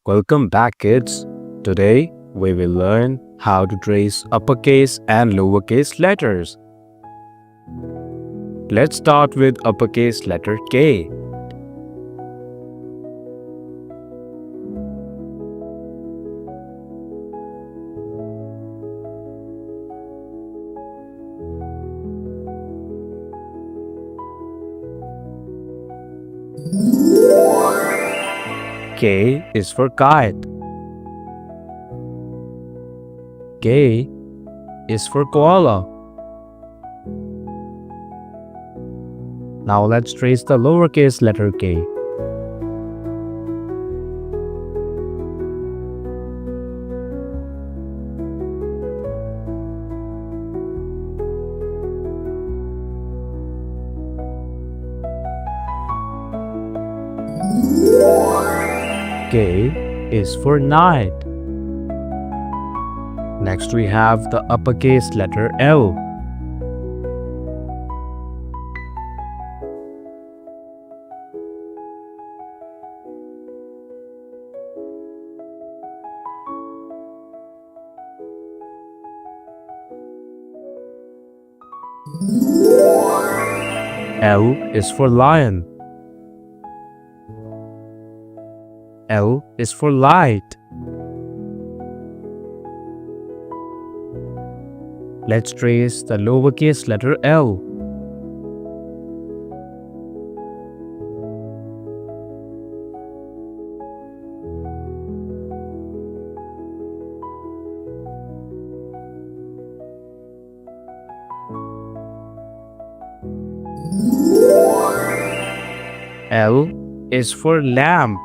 Welcome back, kids. Today we will learn how to trace uppercase and lowercase letters. Let's start with uppercase letter K. K is for kite. K is for koala. Now let's trace the lowercase letter k. K is for night. Next we have the uppercase letter L. L is for lion. L is for light. Let's trace the lowercase letter L. L is for lamp.